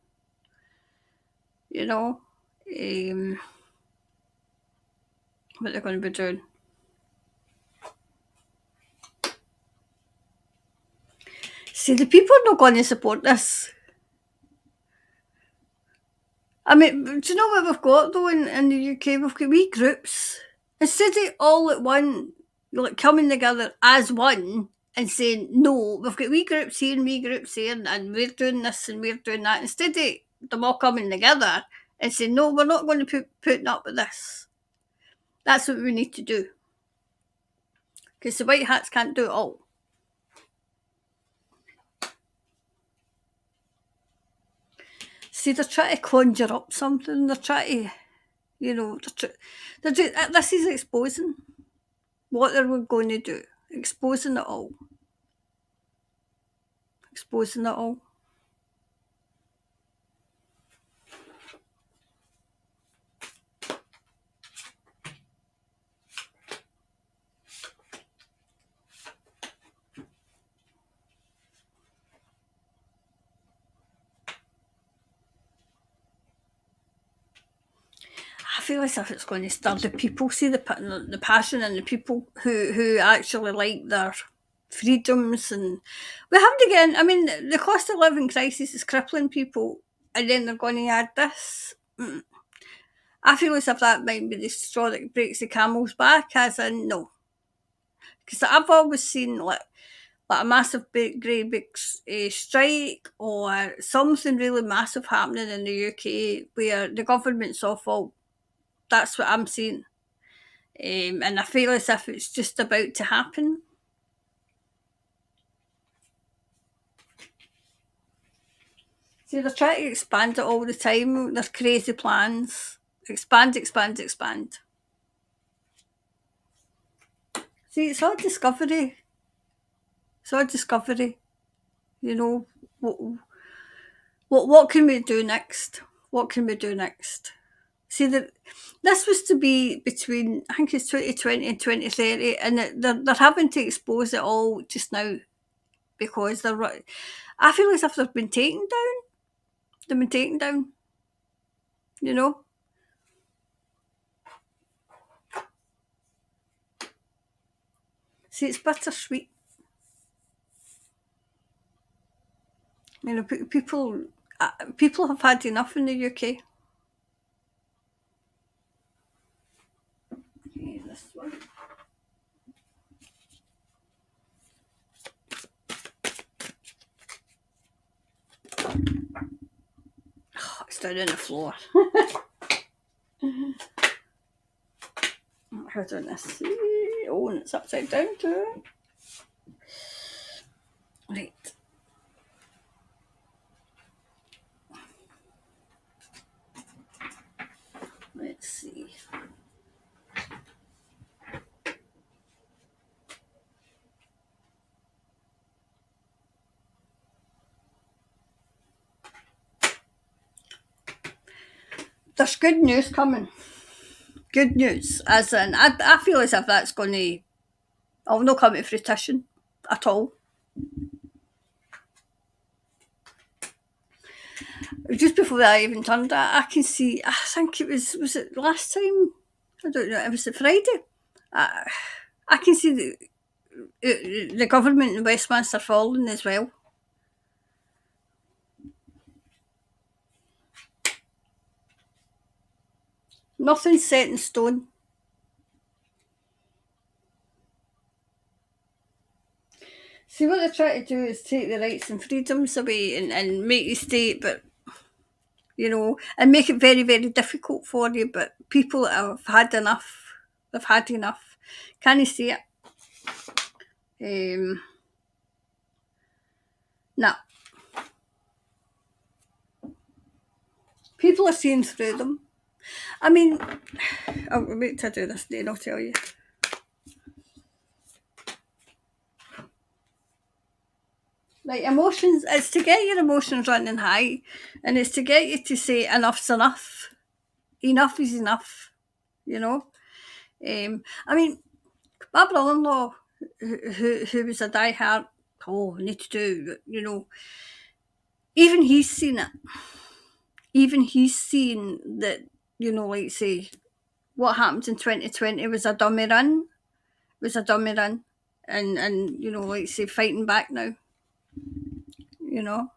You know? What they're going to be doing. See, the people are not going to support this. I mean, do you know what we've got though in the UK? We've got wee groups. Instead of all at one, like coming together as one and saying, no, we've got wee groups here and wee groups here and we're doing this and we're doing that. Instead of them all coming together and saying, no, we're not going to putting up with this. That's what we need to do. Because the white hats can't do it all. See, they're trying to conjure up something. They're trying to, this is exposing what they're going to do. Exposing it all. Exposing it all. I feel as if it's going to stir the people. See the passion in the people who actually like their freedoms, and we have to get in. I mean, the cost of living crisis is crippling people, and then they're going to add this. I feel as if that might be the straw that breaks the camel's back, as in no. Because I've always seen like a massive great big strike or something really massive happening in the UK where the government's off fault. That's what I'm seeing. And I feel as if it's just about to happen. See, they're trying to expand it all the time. There's crazy plans. Expand, expand, expand. See, it's all discovery. It's all discovery. You know, what can we do next? What can we do next? See, this was to be between, I think it's 2020 and 2030, and they're having to expose it all just now because I feel as if they've been taken down. They've been taken down, you know? See, it's bittersweet. You know, people have had enough in the UK. Okay, this one. Oh, it's down on the floor. Hold on this. Oh, and it's upside down too. Right. Let's see. There's good news coming. Good news, as in, I feel as if that's going to, I'll not come to fruition at all. Just before I even turned it, I can see, I think it was it last time? I don't know, it was a Friday. I can see the government in Westminster falling as well. Nothing's set in stone. See, what they're trying to do is take the rights and freedoms away and make you state, but, and make it very, very difficult for you. But people have had enough. They've had enough. Can you see it? No. People are seeing through them. I mean, I'll wait till I do this then I'll tell you. Like emotions, it's to get your emotions running high, and it's to get you to say enough's enough. Enough is enough, you know. I mean, my brother-in-law, who was a diehard, we need to do, even he's seen it. Even he's seen that, like say, what happened in 2020 was a dummy run. And like say, fighting back now. You know.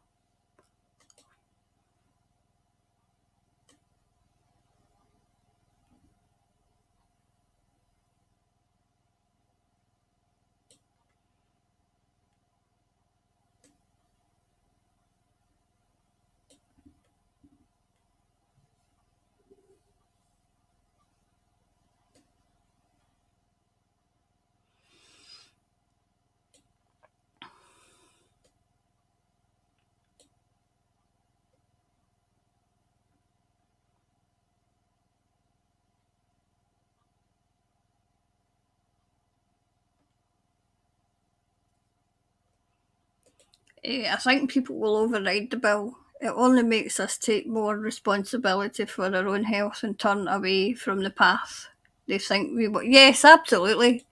I think people will override the bill. It only makes us take more responsibility for our own health and turn away from the path they think we will. Yes, absolutely.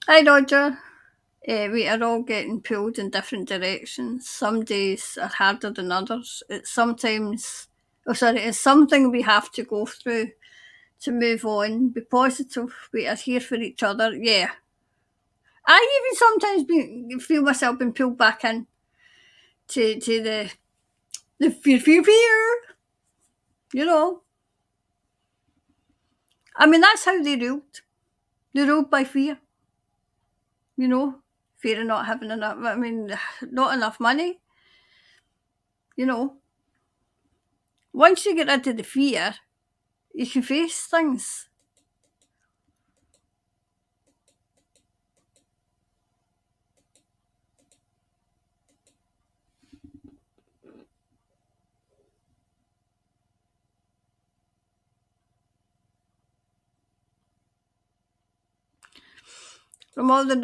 Hi, Roger. We are all getting pulled in different directions. Some days are harder than others. It's it's something we have to go through to move on. Be positive. We are here for each other. Yeah. I even sometimes feel myself being pulled back in to the fear. You know. I mean, that's how they ruled. They ruled by fear. You know, fear of not having enough. I mean, not enough money. You know, once you get rid of the fear, you can face things. From all the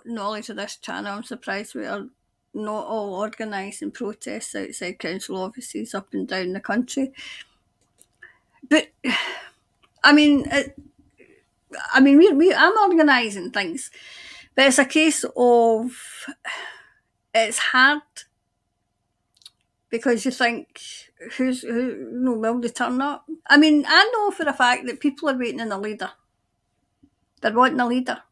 knowledge of this channel, I'm surprised we are not all organising protests outside council offices up and down the country. But I mean, I'm organising things, but it's a case of it's hard because you think will they turn up? I mean, I know for a fact that people are waiting on a leader. They're wanting a leader.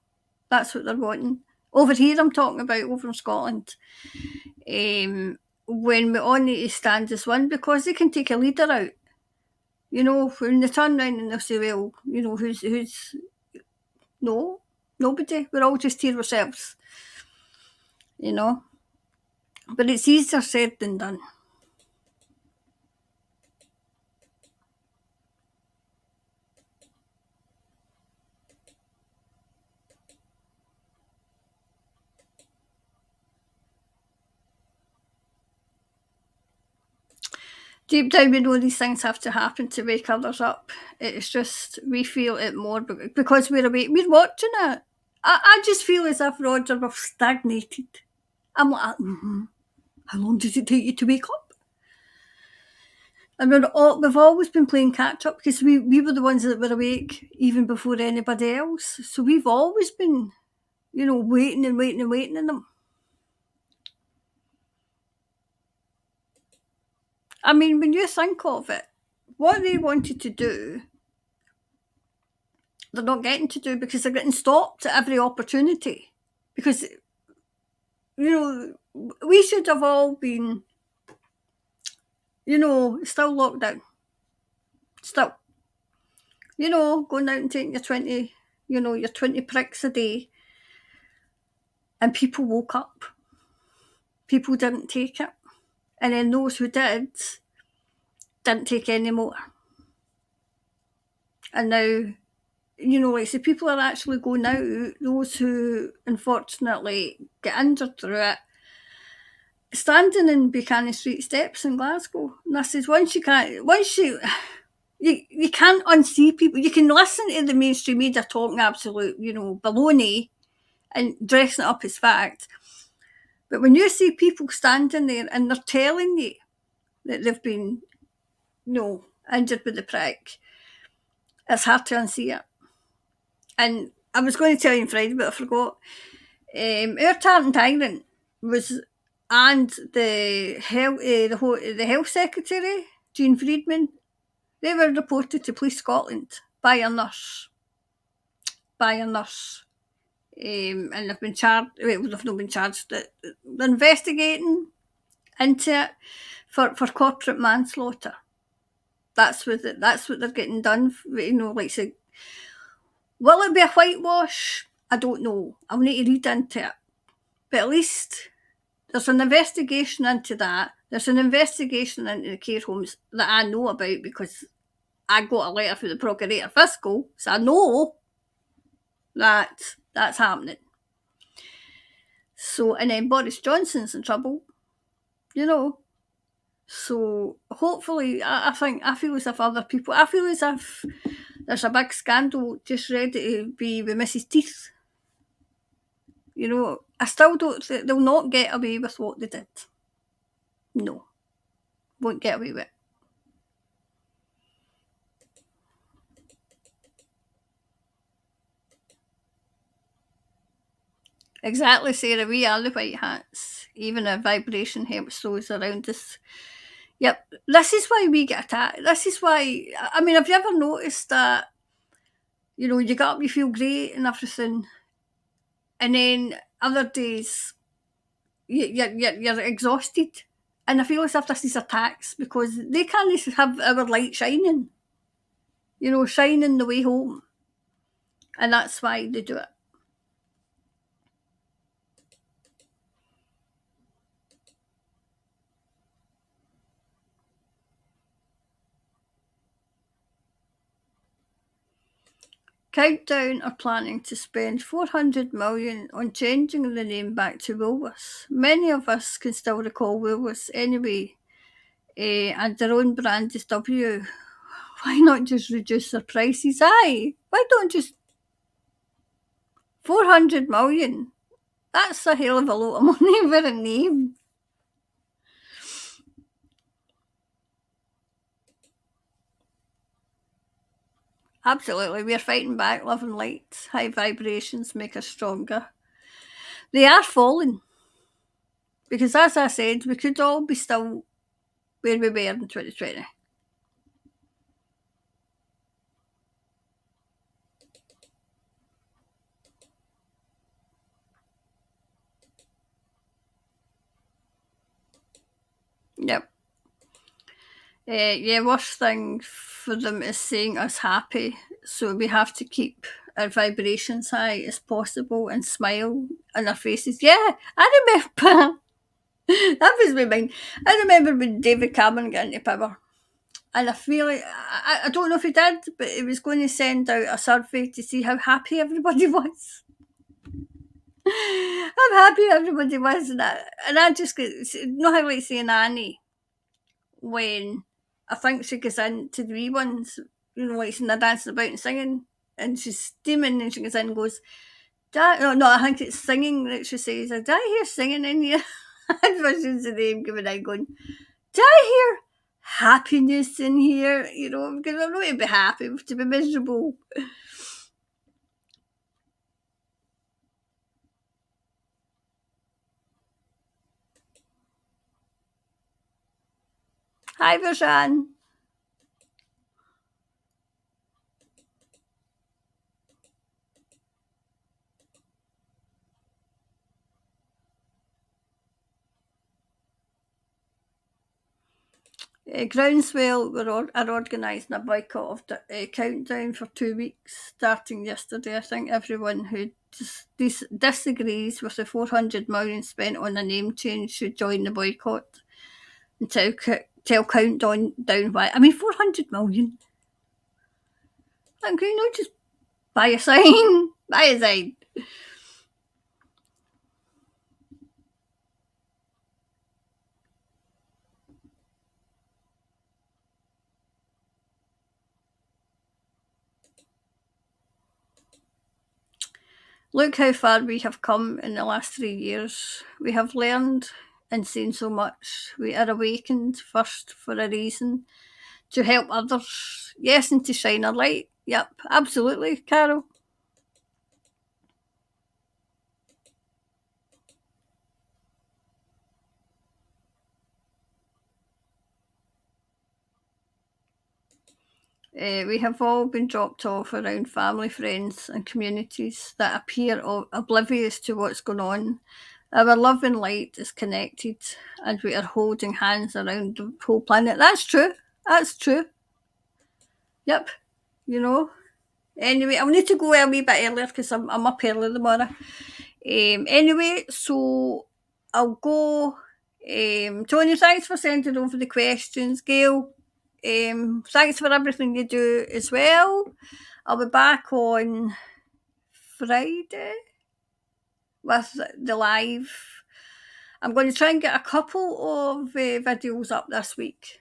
That's what they're wanting. Over here, I'm talking about over in Scotland. When we all need to stand as one because they can take a leader out. You know, when they turn around and they'll say, well, you know, who's no, nobody. We're all just here ourselves. You know. But it's easier said than done. Deep down, we know these things have to happen to wake others up. It's just, we feel it more because we're awake. We're watching it. I just feel as if, Roger, we've stagnated. I'm like, how long does it take you to wake up? And we've always been playing catch up because we were the ones that were awake even before anybody else. So we've always been, you know, waiting and waiting and waiting on them. I mean, when you think of it, what they wanted to do, they're not getting to do because they're getting stopped at every opportunity. Because, you know, we should have all been, you know, still locked down. Still. You know, going out and taking your 20 pricks a day. And people woke up. People didn't take it. And then those who didn't take any more. And now, you know, like I say, people are actually going out, those who unfortunately get injured through it, standing in Buchanan Street steps in Glasgow. And I says, you can't unsee people. You can listen to the mainstream media talking absolute, you know, baloney and dressing it up as fact. But when you see people standing there and they're telling you that they've been, you know, injured with the prick, it's hard to unsee it. And I was going to tell you on Friday, but I forgot. Our Tartan Tyrant was, and the health secretary, Jean Friedman, they were reported to Police Scotland by a nurse. And they've been charged. Well, they've not been charged. They're investigating into it for corporate manslaughter. That's what they're getting done. You know, like say, will it be a whitewash? I don't know. I'll need to read into it. But at least there's an investigation into that. There's an investigation into the care homes that I know about because I got a letter from the Procurator Fiscal, so I know that that's happening. So, and then Boris Johnson's in trouble, you know. So hopefully, I feel as if other people, I feel as if there's a big scandal just ready to be with Mrs. Teeth. You know, I still don't think they'll not get away with what they did. No, won't get away with it. Exactly, Sarah. We are the white hats. Even our vibration helps those around us. Yep. This is why we get attacked. This is why. I mean, have you ever noticed that? You know, you get up, you feel great and everything, and then other days you're exhausted. And I feel as if this is attacks because they can't have our light shining. You know, shining the way home, and that's why they do it. Countdown are planning to spend 400 million on changing the name back to Woolworths. Many of us can still recall Woolworths anyway, and their own brand is W. Why not just reduce their prices? Aye, why don't just 400 million? That's a hell of a lot of money for a name. Absolutely, we're fighting back, love and light. High vibrations make us stronger. They are falling because, as I said, we could all be still where we were in 2020. Yep. Yeah, worst thing for them is saying us happy. So we have to keep our vibrations high as possible and smile on our faces. Yeah, I remember. That was my mind. I remember when David Cameron got into power. And I feel like, I don't know if he did, but he was going to send out a survey to see how happy everybody was. I'm happy everybody was. And I just get, know how like saying Annie when I think she goes into the wee ones, you know, like they're dancing about and singing, and she's steaming, and she goes in and goes, no, I think it's singing that she says, did I hear singing in here? And Vision's the name giving out going, did I hear happiness in here? You know, because I'm not to be happy, to be miserable. Hi, Virsan. Groundswell are organising a boycott of the countdown for 2 weeks, starting yesterday. I think everyone who disagrees with the 400 million spent on a name change should join the boycott and tell countdown down why. I mean, 400 million. Like, can you not just buy a sign? Buy a sign. Look how far we have come in the last 3 years. We have learned and seen so much. We are awakened first for a reason to help others. Yes, and to shine a light. Yep, absolutely, Carol. We have all been dropped off around family, friends, and communities that appear oblivious to what's going on. Our love and light is connected, and we are holding hands around the whole planet. That's true. That's true. Yep. You know. Anyway, I'll need to go a wee bit earlier because I'm up early tomorrow. Anyway, so I'll go. Tony, thanks for sending over the questions. Gail, thanks for everything you do as well. I'll be back on Friday with the live. I'm going to try and get a couple of videos up this week.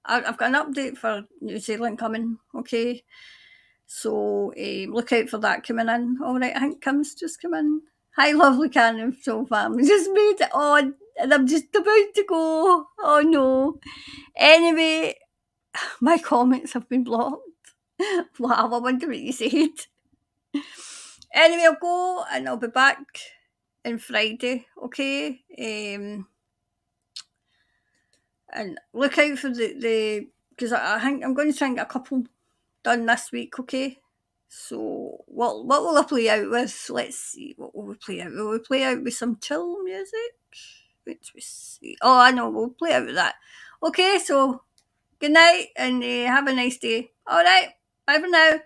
I've got an update for New Zealand coming, okay? So look out for that coming in. All right, I think Kim's just come in. Hi, lovely Cannon Soul family. Just made it on, and I'm just about to go. Oh no. Anyway, my comments have been blocked. Wow, I wonder what you said. Anyway, I'll go and I'll be back on Friday, okay? And look out for the because I think I'm going to try and get a couple done this week, okay? So what will I play out with? Let's see, what will we play out? Will we play out with some chill music? Which we see. Oh, I know, we'll play out with that. Okay, so good night and have a nice day. All right, bye for now.